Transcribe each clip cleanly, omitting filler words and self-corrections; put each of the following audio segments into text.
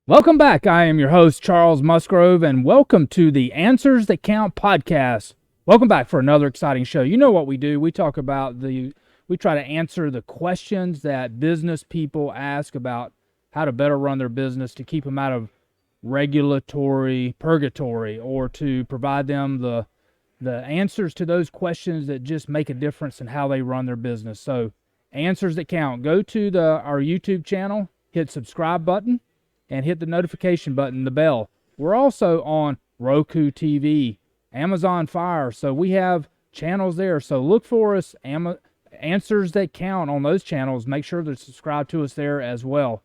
Welcome back. I am your host, Charles Musgrove, and welcome to the Answers That Count podcast. Welcome back for another exciting show. You know what we do. We talk about we try to answer the questions that business people ask about how to better run their business, to keep them out of regulatory purgatory, or to provide them the answers to those questions that just make a difference in how they run their business. So, Answers That Count. Go to our YouTube channel, hit subscribe button, and hit the notification button, the bell. We're also on Roku TV, Amazon Fire, so we have channels there. So look for us, Answers That Count, on those channels. Make sure to subscribe to us there as well.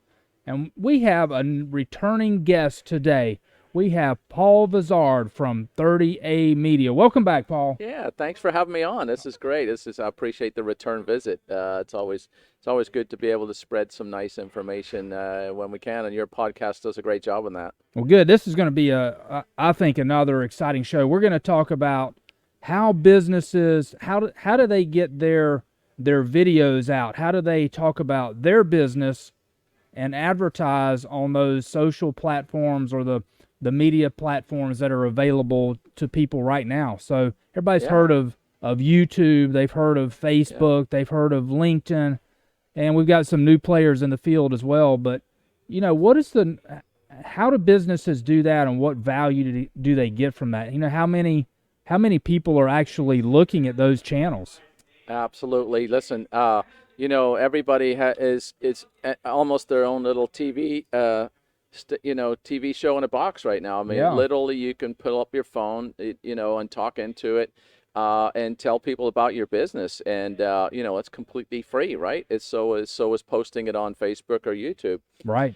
And we have a returning guest today. We have Paul Vizard from 30A Media. Welcome back, Paul. Yeah, thanks for having me on. This is great. I appreciate the return visit. It's always good to be able to spread some nice information when we can, and your podcast does a great job on that. Well, good. This is going to be I think, another exciting show. We're going to talk about how businesses, how do they get their videos out? How do they talk about their business and advertise on those social platforms or the media platforms that are available to people right now? So everybody's heard of YouTube, they've heard of Facebook, they've heard of LinkedIn, and we've got some new players in the field as well. But, how do businesses do that, and what value do they get from that? How many people are actually looking at those channels? Absolutely. Listen, everybody is almost their own little TV TV show in a box right now. I mean, literally, you can pull up your phone, and talk into it, and tell people about your business, and it's completely free, right? So is posting it on Facebook or YouTube. Right.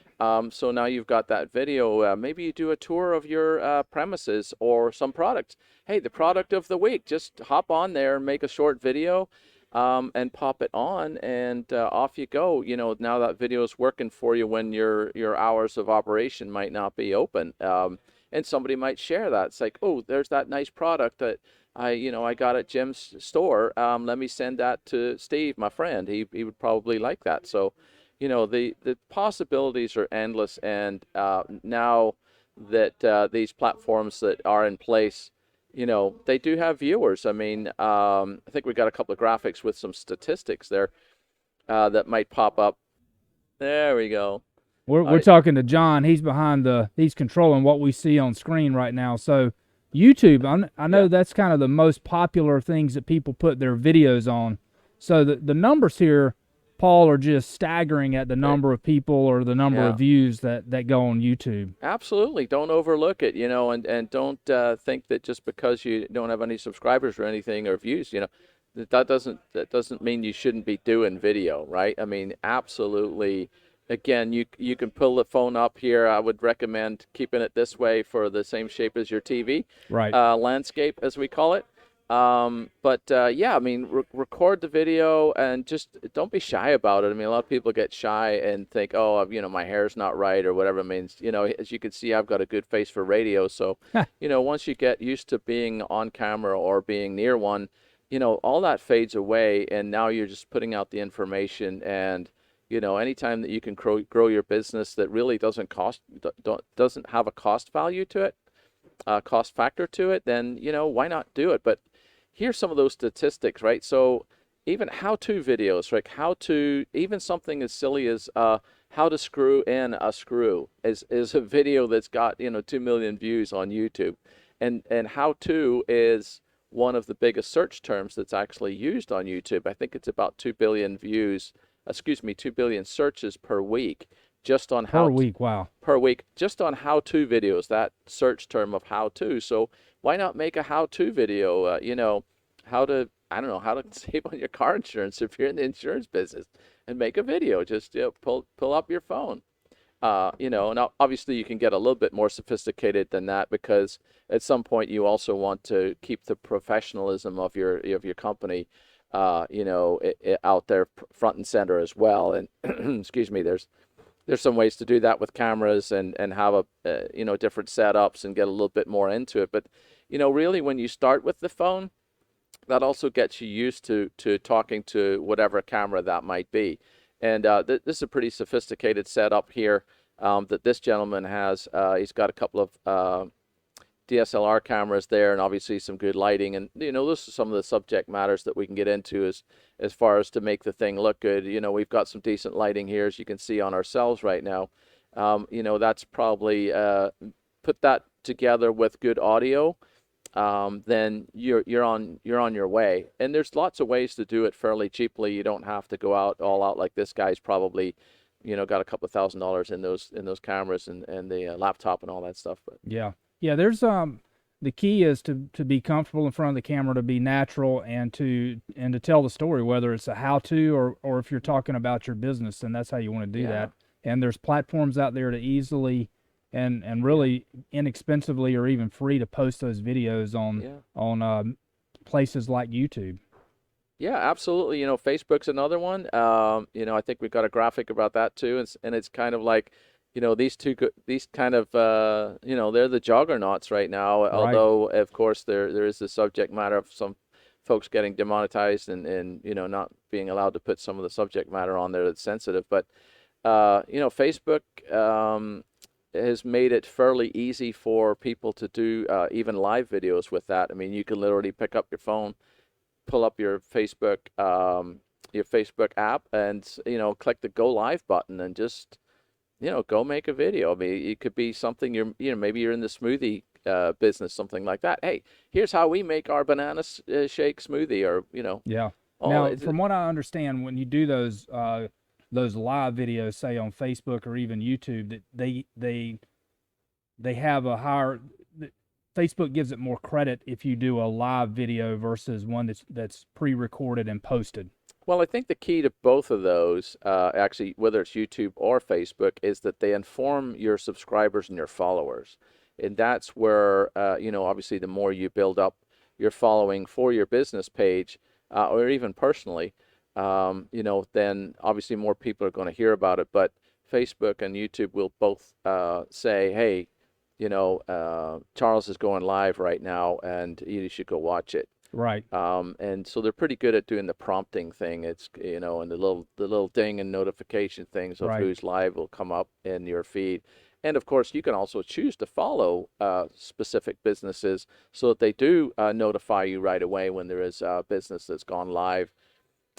So now you've got that video. Maybe you do a tour of your premises or some products. Hey, the product of the week. Just hop on there, make a short video, and pop it on, and off you go. Now that video is working for you when your hours of operation might not be open. And somebody might share that. It's like, oh, there's that nice product that I got at Jim's store. Let me send that to Steve, my friend. He would probably like that. So, the possibilities are endless. And now that these platforms that are in place, they do have viewers. I mean, I think we got a couple of graphics with some statistics there that might pop up. There we go. We're talking to John. He's he's controlling what we see on screen right now. So YouTube, I know that's kind of the most popular things that people put their videos on. So the numbers here, Paul, are just staggering at the number of people or the number of views that go on YouTube. Absolutely. Don't overlook it, and don't think that just because you don't have any subscribers or anything or views, that doesn't mean you shouldn't be doing video, right? I mean, absolutely. Again, you can pull the phone up here. I would recommend keeping it this way for the same shape as your TV, right? Landscape, as we call it. I mean, record the video and just don't be shy about it. I mean, a lot of people get shy and think, oh, my hair's not right or whatever it means. As you can see, I've got a good face for radio. So, once you get used to being on camera or being near one, all that fades away, and now you're just putting out the information. And anytime that you can grow your business that really doesn't have a cost value to it, cost factor to it, then why not do it? But here's some of those statistics, right? So even how-to videos, like even something as silly as how to screw in a screw is a video that's got 2 million views on YouTube, and how-to is one of the biggest search terms that's actually used on YouTube. I think it's about 2 billion 2 billion searches per week, just on per week, just on how-to videos, that search term of how-to. So why not make a how-to video, how to save on your car insurance if you're in the insurance business, and make a video. Just pull up your phone. And obviously you can get a little bit more sophisticated than that, because at some point you also want to keep the professionalism of your company out there front and center as well. And excuse me, there's some ways to do that with cameras and have different setups and get a little bit more into it. But really, when you start with the phone, that also gets you used to talking to whatever camera that might be. And this is a pretty sophisticated setup here. that this gentleman has. He's got a couple of DSLR cameras there, and obviously some good lighting. And those are some of the subject matters that we can get into as far as to make the thing look good. We've got some decent lighting here, as you can see on ourselves right now. That's probably put that together with good audio. Then you're on your way. And there's lots of ways to do it fairly cheaply. You don't have to go out all out like this guy's probably, got a couple of $1,000s in those cameras and the laptop and all that stuff. But yeah, there's the key is to be comfortable in front of the camera, to be natural, and to tell the story, whether it's a how-to or if you're talking about your business, and that's how you want to do that. And there's platforms out there to easily and really inexpensively or even free to post those videos on places like YouTube. Yeah, absolutely. Facebook's another one. I think we've got a graphic about that too, and it's kind of like, these kind of, they're the juggernauts right now. Right. Although, of course, there is the subject matter of some folks getting demonetized and not being allowed to put some of the subject matter on there that's sensitive. But, Facebook has made it fairly easy for people to do even live videos with that. I mean, you can literally pick up your phone, pull up your Facebook app, and click the go live button and just go make a video. I mean, it could be something maybe you're in the smoothie business, something like that. Hey, here's how we make our banana shake smoothie, or Yeah. Now, from what I understand, when you do those live videos, say on Facebook or even YouTube, that they have a higher. Facebook gives it more credit if you do a live video versus one that's pre-recorded and posted. Well, I think the key to both of those, actually, whether it's YouTube or Facebook, is that they inform your subscribers and your followers. And that's where, obviously, the more you build up your following for your business page, or even personally, then obviously more people are going to hear about it. But Facebook and YouTube will both say, hey, Charles is going live right now, and you should go watch it. Right. And so they're pretty good at doing the prompting thing. It's, and the little ding and notification things of who's live will come up in your feed. And of course, you can also choose to follow specific businesses so that they do notify you right away when there is a business that's gone live.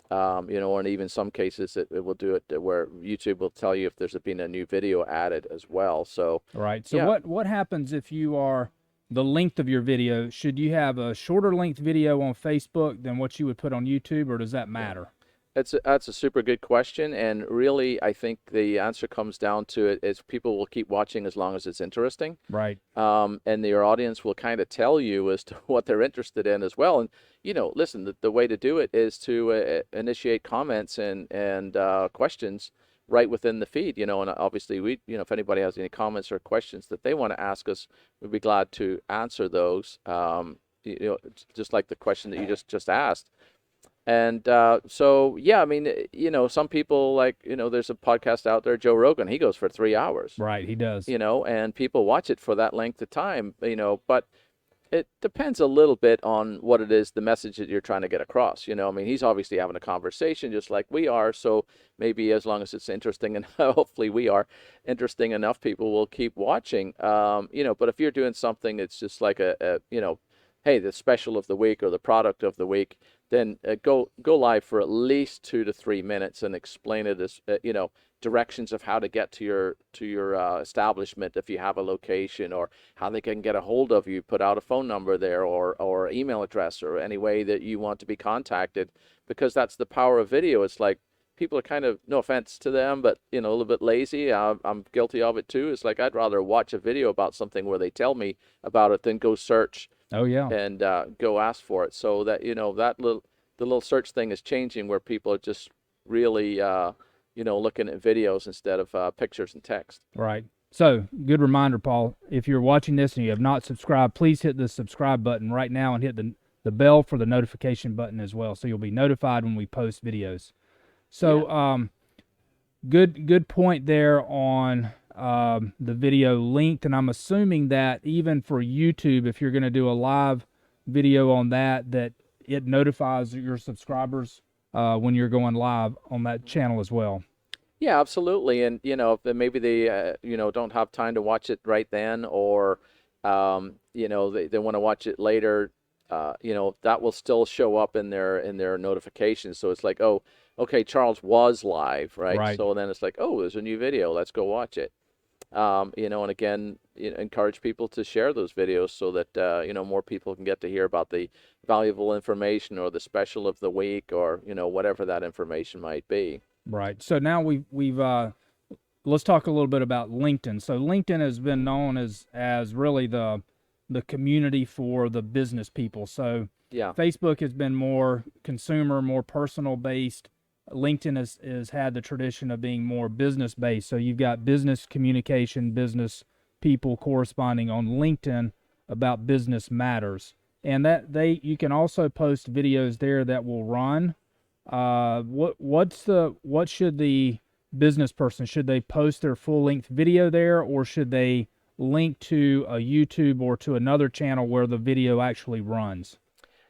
Or in even some cases it will do it where YouTube will tell you if there's been a new video added as well. So right. So what happens if you are the length of your video? Should you have a shorter length video on Facebook than what you would put on YouTube, or does that matter? That's a super good question, and really I think the answer comes down to it is people will keep watching as long as it's interesting. Right. And your audience will kind of tell you as to what they're interested in as well. And listen, the way to do it is to initiate comments and questions right within the feed. And obviously we, if anybody has any comments or questions that they want to ask us, we'd be glad to answer those. Just like the question that you just asked. And so, yeah, I mean, some people there's a podcast out there, Joe Rogan, he goes for 3 hours. Right, he does. And people watch it for that length of time, but it depends a little bit on what it is, the message that you're trying to get across. I mean, he's obviously having a conversation just like we are. So maybe as long as it's interesting, and hopefully we are interesting enough, people will keep watching. But if you're doing something, it's just like hey, the special of the week or the product of the week, then go live for at least 2 to 3 minutes and explain it as directions of how to get to your establishment if you have a location, or how they can get a hold of you. Put out a phone number there, or email address, or any way that you want to be contacted, because that's the power of video. It's like people are kind of, no offense to them, but a little bit lazy. I'm guilty of it too. It's like I'd rather watch a video about something where they tell me about it than go search. Oh yeah. And go ask for it. So that the little search thing is changing, where people are just really looking at videos instead of pictures and text. Right. So good reminder, Paul. If you're watching this and you have not subscribed, please hit the subscribe button right now and hit the bell for the notification button as well, so you'll be notified when we post videos. So good point there on the video length, and I'm assuming that even for YouTube, if you're going to do a live video on that it notifies your subscribers when you're going live on that channel as well. Yeah, absolutely. And if maybe they don't have time to watch it right then, or they want to watch it later, that will still show up in their notifications. So it's like, oh, okay, Charles was live, right? Right. So then it's like, oh, there's a new video. Let's go watch it. And again, encourage people to share those videos so that more people can get to hear about the valuable information or the special of the week, or whatever that information might be. Right. So now we've let's talk a little bit about LinkedIn. So LinkedIn has been known as really the community for the business people. So Yeah. Facebook has been more consumer, more personal based. LinkedIn has had the tradition of being more business based. So you've got business communication, business people corresponding on LinkedIn about business matters. And that you can also post videos there that will run. What should the business person, should they post their full length video there, or should they link to a YouTube or to another channel where the video actually runs?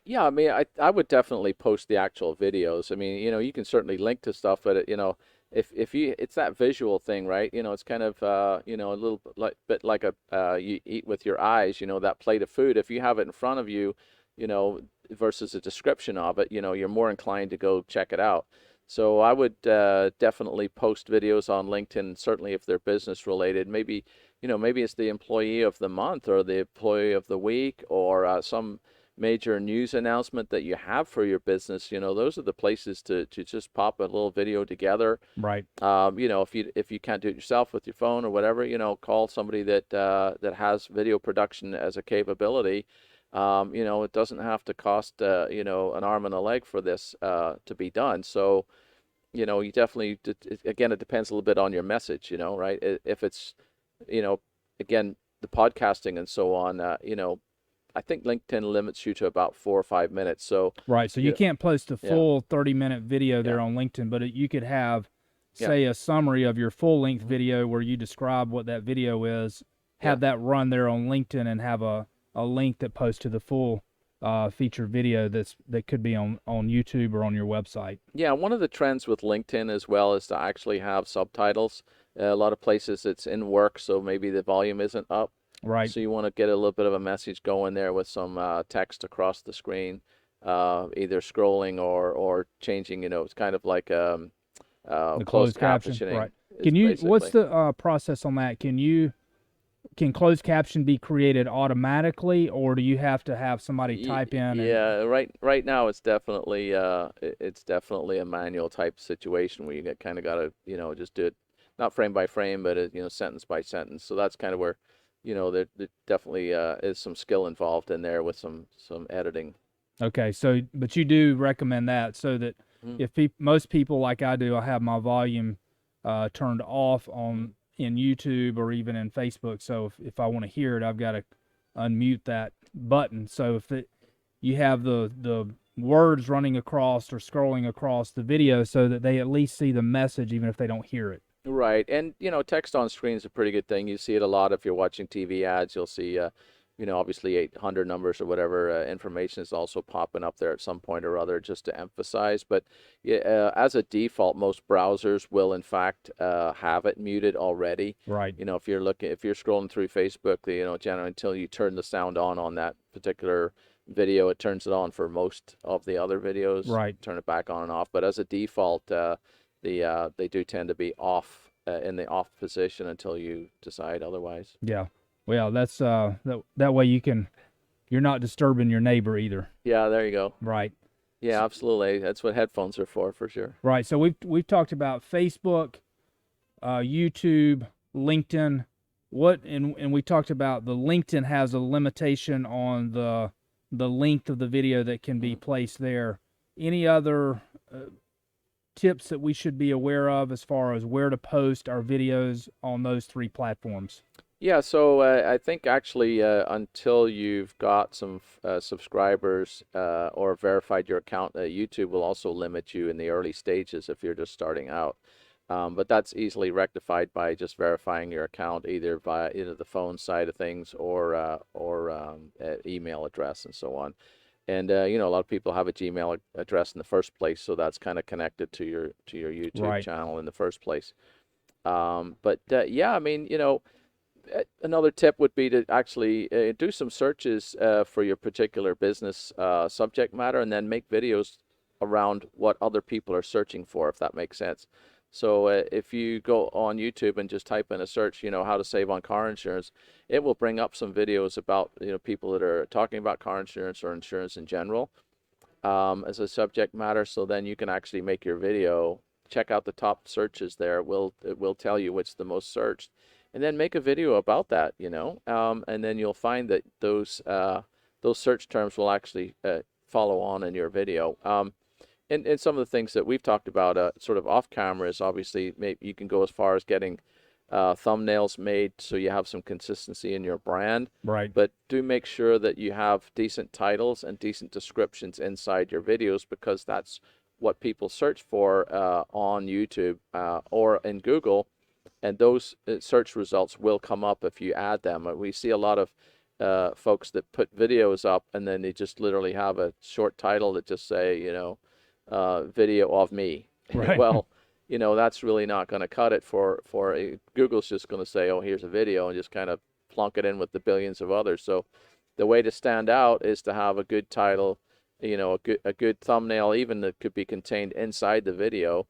Yeah, I mean, I would definitely post the actual videos. I mean, you can certainly link to stuff, but if it's that visual thing, right? It's kind of a little bit like a you eat with your eyes, that plate of food. If you have it in front of you, you know, versus a description of it, you're more inclined to go check it out. So I would definitely post videos on LinkedIn, certainly if they're business related. Maybe it's the employee of the month or the employee of the week, or some major news announcement that you have for your business. Those are the places to just pop a little video together. Right. If you can't do it yourself with your phone or whatever, call somebody that has video production as a capability. It doesn't have to cost an arm and a leg for this to be done. So you definitely, again, it depends a little bit on your message, right? If it's, you know, again, the podcasting and so on, I think LinkedIn limits you to about 4 or 5 minutes. So, Right. So you can't post a yeah, full 30-minute video yeah, there on LinkedIn, but you could have, yeah, say, a summary of your full length mhm, video where you describe what that video is, yeah. have that run there on LinkedIn, and have a link that posts to the full featured video that could be on YouTube or on your website. Yeah, one of the trends with LinkedIn as well is to actually have subtitles. A lot of places it's in work, so maybe the volume isn't up. Right. So you want to get a little bit of a message going there with some text across the screen, either scrolling or changing. It's kind of like The closed closed caption. captioning Right. is Can you? What's basically. the process on that? Can closed caption be created automatically, or do you have to have somebody type in and? Yeah, right now it's definitely a manual type situation where you get kind of got to just do it not frame by frame, but sentence by sentence. So that's kind of where there definitely is some skill involved in there with some editing. Okay, so but you do recommend that so that Mhm, if most people like I do, I have my volume turned off mhm. in YouTube or even in Facebook. So if I want to hear it, I've got to unmute that button. So you have the words running across or scrolling across the video so that they at least see the message even if they don't hear it. Right. And, text on screen is a pretty good thing. You see it a lot if you're watching TV ads. You'll see, obviously 800 numbers or whatever information is also popping up there at some point or other just to emphasize. But yeah, as a default, most browsers will in fact have it muted already. Right. If you're scrolling through Facebook, generally until you turn the sound on that particular video, it turns it on for most of the other videos, Right. turn it back on and off. But as a default, they do tend to be off in the off position until you decide otherwise. Yeah. Well, that's that way you're not disturbing your neighbor either. Yeah, there you go. Right. Yeah, absolutely. That's what headphones are for sure. Right. So we've talked about Facebook, YouTube, LinkedIn. And we talked about the LinkedIn has a limitation on the length of the video that can be Mhm. placed there. Any other tips that we should be aware of as far as where to post our videos on those three platforms? Yeah, so I think actually until you've got some subscribers or verified your account, YouTube will also limit you in the early stages if you're just starting out. But that's easily rectified by just verifying your account either via the phone side of things or email address and so on. And you know, a lot of people have a Gmail address in the first place, so that's kind of connected to your YouTube Right. channel in the first place. But yeah, I mean, you know, another tip would be to actually do some searches for your particular business subject matter, and then make videos around what other people are searching for, if that makes sense. So if you go on YouTube and just type in a search, you know, how to save on car insurance, it will bring up some videos about, you know, people that are talking about car insurance or insurance in general as a subject matter. So then you can actually make your video, check out the top searches there. It will tell you what's the most searched, and then make a video about that, you know. And then you'll find that those search terms will actually follow on in your video. And some of the things that we've talked about sort of off camera is obviously maybe you can go as far as getting thumbnails made so you have some consistency in your brand. Right. But do make sure that you have decent titles and decent descriptions inside your videos, because that's what people search for on YouTube or in Google. And those search results will come up if you add them. We see a lot of folks that put videos up and then they just literally have a short title that just say, you know, video of me. Right. Well, you know, that's really not going to cut it for Google's just going to say, oh, here's a video, and just kind of plunk it in with the billions of others. So the way to stand out is to have a good title, you know, a good thumbnail, even that could be contained inside the video.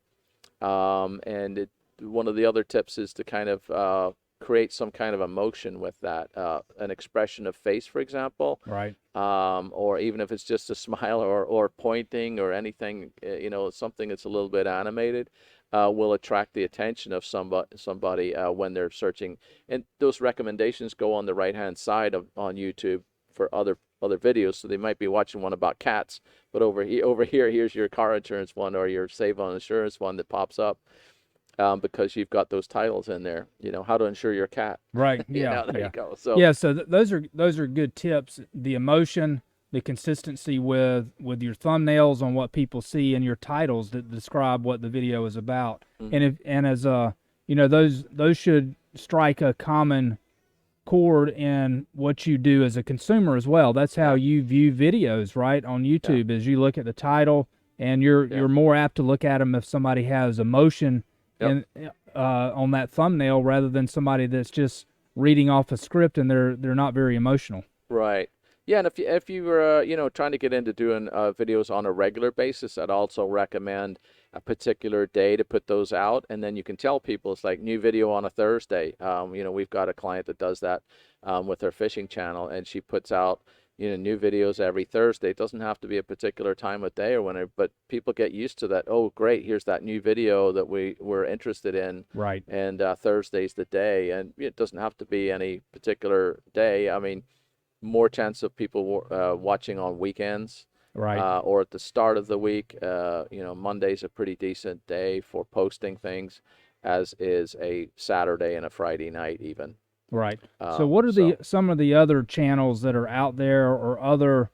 And one of the other tips is to kind of create some kind of emotion with that, an expression of face, for example. Right. Or even if it's just a smile or pointing or anything, you know, something that's a little bit animated, will attract the attention of somebody when they're searching. And those recommendations go on the right-hand side on YouTube for other videos. So they might be watching one about cats, but over here, here's your car insurance one or your save on insurance one that pops up. Because you've got those titles in there, you know, how to insure your cat. Right. You Yeah. know, there Yeah. you go. So Yeah. So those are good tips. The emotion, the consistency with your thumbnails on what people see, and your titles that describe what the video is about. And as you know, those should strike a common chord in what you do as a consumer as well. That's how you view videos, right? On YouTube, as you look at the title, and you're more apt to look at them if somebody has emotion in on that thumbnail, rather than somebody that's just reading off a script and they're not very emotional. Right. Yeah, and if you were you know, trying to get into doing videos on a regular basis, I'd also recommend a particular day to put those out, and then you can tell people it's like new video on a Thursday. You know, we've got a client that does that with her fishing channel, and she puts out, you know, new videos every Thursday. It doesn't have to be a particular time of day or whenever, but people get used to that. Oh, great, here's that new video that we're interested in. Right. And Thursday's the day, and it doesn't have to be any particular day. I mean, more chance of people watching on weekends, Right. or at the start of the week. You know, Monday's a pretty decent day for posting things, as is a Saturday and a Friday night even. Right. So what are some of the other channels that are out there, or other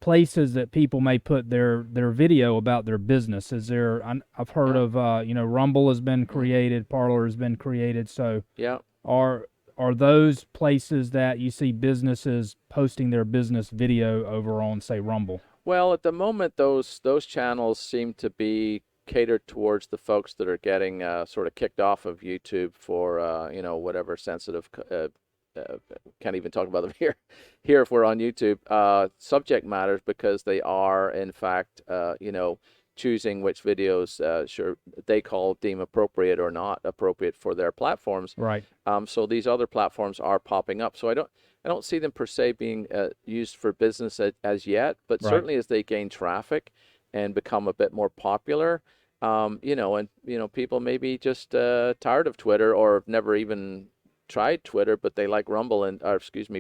places that people may put their video about their business? Is there? I've heard of you know, Rumble has been created, Parler has been created. So yeah, are those places that you see businesses posting their business video over on, say, Rumble? well, at the moment, those channels seem to be catered towards the folks that are getting sort of kicked off of YouTube for you know, whatever sensitive can't even talk about them here if we're on YouTube subject matters, because they are in fact you know, choosing which videos they deem appropriate or not appropriate for their platforms. Right. So these other platforms are popping up. So I don't see them per se being used for business as yet, but certainly as they gain traffic and become a bit more popular, you know, and you know, people may be just tired of Twitter, or have never even tried Twitter, but they like Rumble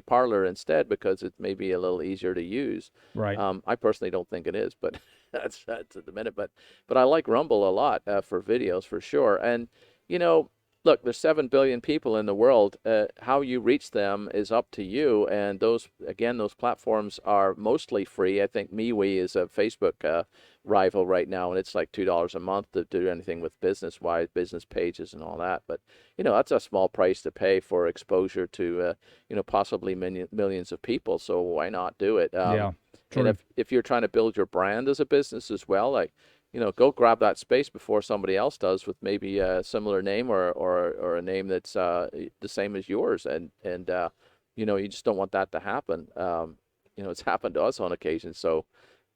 Parler instead, because it may be a little easier to use. Right. I personally don't think it is, but that's at the minute. But I like Rumble a lot for videos for sure. And you know, look, there's 7 billion people in the world. How you reach them is up to you. And those platforms are mostly free. I think MeWe is a Facebook rival right now, and it's like $2 a month to do anything with business pages and all that. But you know, that's a small price to pay for exposure to you know, possibly millions of people. So why not do it? Yeah. And True. if you're trying to build your brand as a business as well, like, go grab that space before somebody else does with maybe a similar name or a name that's the same as yours. And you just don't want that to happen. It's happened to us on occasion. So,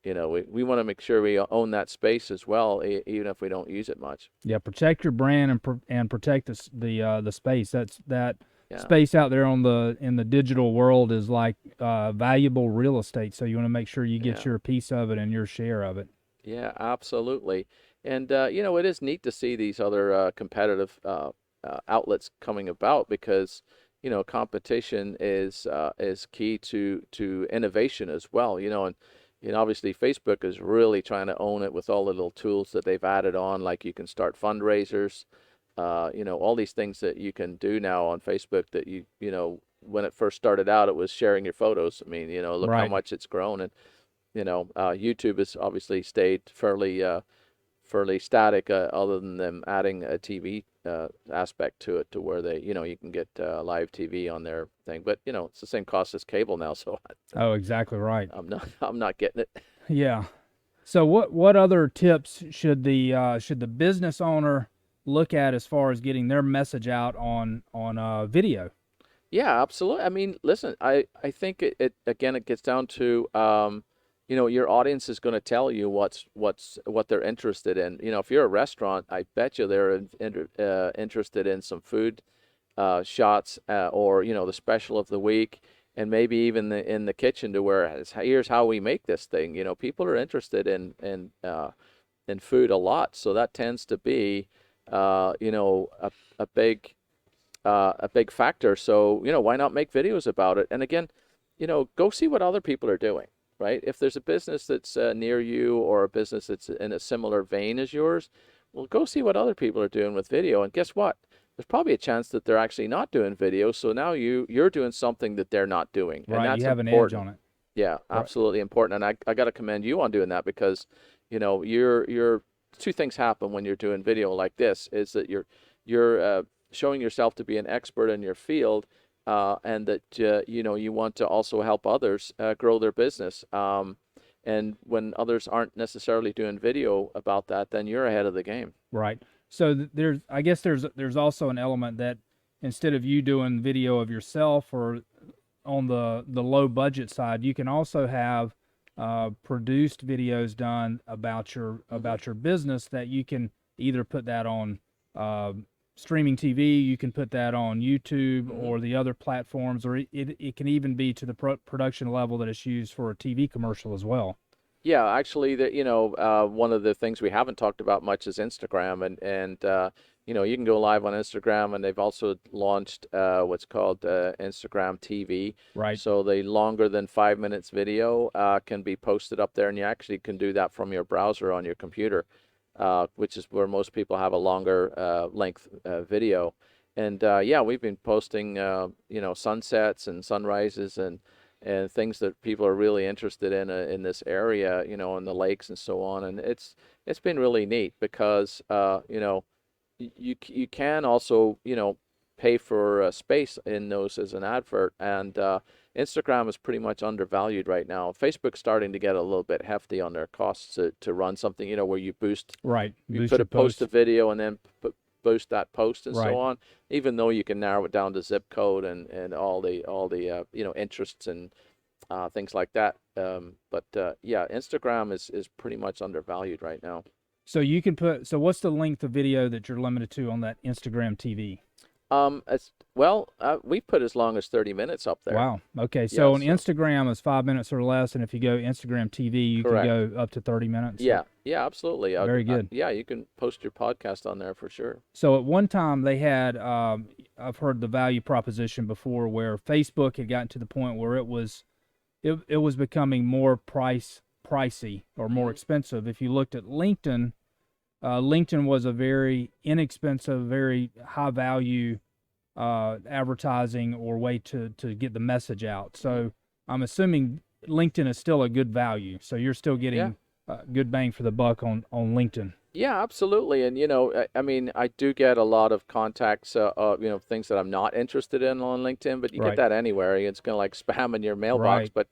we want to make sure we own that space as well, even if we don't use it much. Yeah, protect your brand and protect the space. That Yeah. space out there in the digital world is like valuable real estate. So you want to make sure you get Yeah. your piece of it and your share of it. Yeah, absolutely. And it is neat to see these other competitive outlets coming about because, competition is key to innovation as well. And obviously Facebook is really trying to own it with all the little tools that they've added on, like you can start fundraisers, all these things that you can do now on Facebook that when it first started out, it was sharing your photos. I mean, look how Right. much it's grown. And YouTube has obviously stayed fairly static, other than them adding a TV aspect to it, to where you can get live TV on their thing. But it's the same cost as cable now, so Oh, exactly right. I'm not getting it. Yeah. So what other tips should the business owner look at as far as getting their message out on video? Yeah, absolutely. I mean, listen, I think it again, it gets down to your audience is going to tell you what they're interested in. If you're a restaurant, I bet you they're interested in some food shots, or the special of the week, and maybe even in the kitchen, to where here's how we make this thing. People are interested in food a lot, so that tends to be a big factor. So, why not make videos about it? And again, go see what other people are doing, right? If there's a business that's near you, or a business that's in a similar vein as yours, well, go see what other people are doing with video. And guess what? There's probably a chance that they're actually not doing video. So now you're doing something that they're not doing. And Right. that's You have an edge important. on it. Yeah, Right. absolutely important. And I got to commend you on doing that, because, you're two things happen when you're doing video like this, is that you're showing yourself to be an expert in your field, and that you want to also help others grow their business. And when others aren't necessarily doing video about that, then you're ahead of the game. Right. So I guess there's also an element that instead of you doing video of yourself, or on the low budget side, you can also have produced videos done about your business, that you can either put that on streaming TV, you can put that on YouTube or the other platforms, or it can even be to the production level that it's used for a TV commercial as well. Yeah, actually, one of the things we haven't talked about much is Instagram, and you can go live on Instagram, and they've also launched what's called Instagram TV. Right. So the longer than 5 minutes video can be posted up there, and you actually can do that from your browser on your computer, which is where most people have a longer length video. And yeah, we've been posting sunsets and sunrises and things that people are really interested in this area, in the lakes and so on. And it's been really neat, because you can also pay for space in those as an advert. And Instagram is pretty much undervalued right now. Facebook's starting to get a little bit hefty on their costs to run something, where you boost. Right. You Boost put your a post posts. a video and then boost that post and Right. so on. Even though you can narrow it down to zip code and all the interests and things like that. But yeah, Instagram is pretty much undervalued right now. So what's the length of video that you're limited to on that Instagram TV? We put as long as 30 minutes up there. Wow. Okay. So on Yeah, Instagram it's 5 minutes or less, and if you go Instagram TV, you Correct. can go up to 30 minutes. Yeah, absolutely. Very good. Yeah, you can post your podcast on there for sure. So at one time they had, I've heard the value proposition before, where Facebook had gotten to the point where it was becoming more pricey or more expensive. If you looked at LinkedIn, LinkedIn was a very inexpensive, very high value advertising or way to get the message out. So I'm assuming LinkedIn is still a good value. So you're still getting good bang for the buck on LinkedIn. Yeah, absolutely. And I mean, I do get a lot of contacts, things that I'm not interested in on LinkedIn, but you Right. get that anywhere. It's kind of like spam in your mailbox. Right. But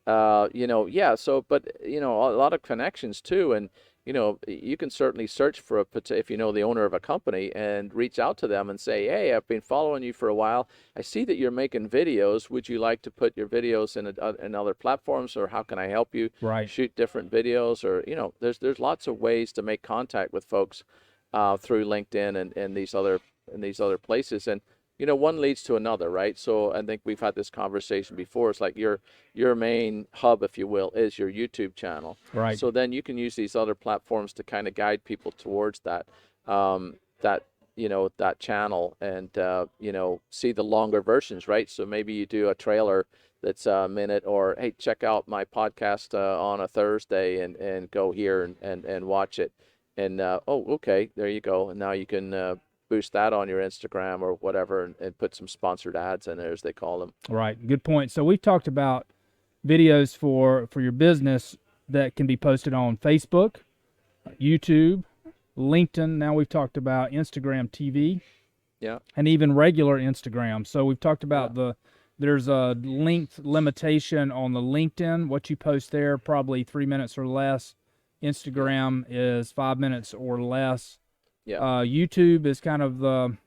Yeah. So, but a lot of connections too, and you can certainly search for if you know the owner of a company and reach out to them and say, hey, I've been following you for a while. I see that you're making videos. Would you like to put your videos in other platforms, or how can I help you Right. shoot different videos? Or there's lots of ways to make contact with folks through LinkedIn and these other places, and one leads to another, right? So I think we've had this conversation before. It's like your main hub, if you will, is your YouTube channel. Right. So then you can use these other platforms to kind of guide people towards that that channel, and see the longer versions, right? So maybe you do a trailer that's a minute, or hey, check out my podcast on a Thursday, and go here and watch it, and oh, okay, there you go, and now you can boost that on your Instagram or whatever, and put some sponsored ads in there, as they call them. Right. Good point. So we've talked about videos for your business that can be posted on Facebook, YouTube, LinkedIn. Now we've talked about Instagram TV. Yeah. And even regular Instagram. So we've talked about there's a length limitation on the LinkedIn. What you post there, probably 3 minutes or less. Instagram is 5 minutes or less. Yeah. YouTube is kind of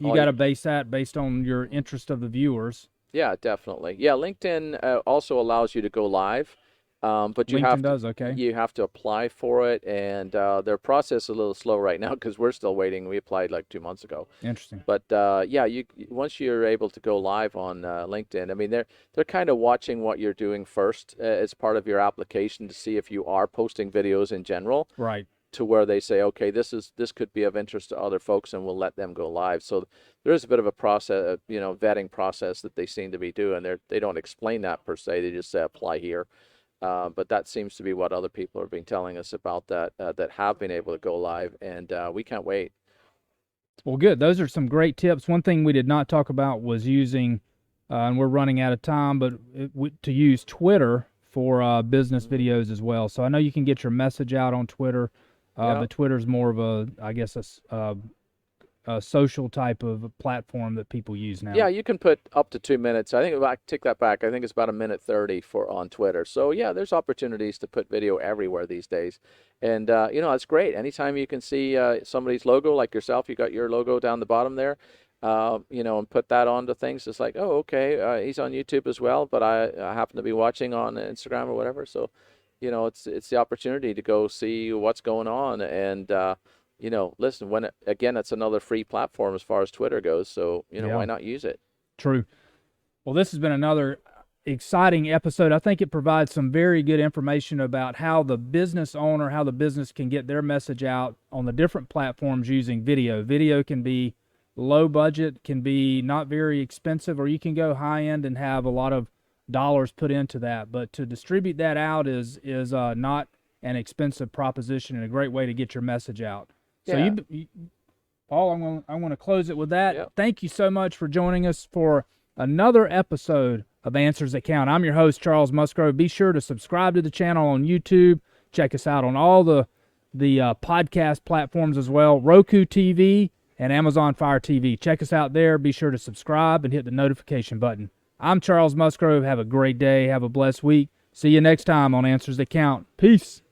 you got to base that based on your interest of the viewers. Yeah, definitely. Yeah, LinkedIn also allows you to go live, but you have to apply for it, and their process is a little slow right now because we're still waiting. We applied like 2 months ago. Interesting. But yeah, once you're able to go live on LinkedIn, I mean they're kind of watching what you're doing first as part of your application to see if you are posting videos in general. Right. To where they say, okay, this could be of interest to other folks, and we'll let them go live. So there is a bit of a process, vetting process that they seem to be doing. They don't explain that per se. They just say apply here. But that seems to be what other people have been telling us about that have been able to go live, and we can't wait. Well, good. Those are some great tips. One thing we did not talk about was using, and we're running out of time, but to use Twitter for business videos as well. So I know you can get your message out on Twitter. But Twitter's more of a social type of platform that people use now. Yeah, you can put up to 2 minutes. I take that back. I think it's about 1:30 on Twitter. So yeah, there's opportunities to put video everywhere these days, and that's great. Anytime you can see somebody's logo, like yourself, you got your logo down the bottom there, and put that onto things. It's like, oh, okay, he's on YouTube as well, but I happen to be watching on Instagram or whatever. So. It's the opportunity to go see what's going on, and listen. It's another free platform as far as Twitter goes. So why not use it? True. Well, this has been another exciting episode. I think it provides some very good information about how the business owner, how the business can get their message out on the different platforms using video. Video can be low budget, can be not very expensive, or you can go high end and have a lot of dollars put into that, but to distribute that out is not an expensive proposition and a great way to get your message out. Yeah. So Paul, I'm going to close it with that. Yep. Thank you so much for joining us for another episode of Answers That Count. I'm your host, Charles Musgrove. Be sure to subscribe to the channel on YouTube. Check us out on all the podcast platforms as well, Roku TV and Amazon Fire TV. Check us out there. Be sure to subscribe and hit the notification button. I'm Charles Musgrove. Have a great day. Have a blessed week. See you next time on Answers That Count. Peace.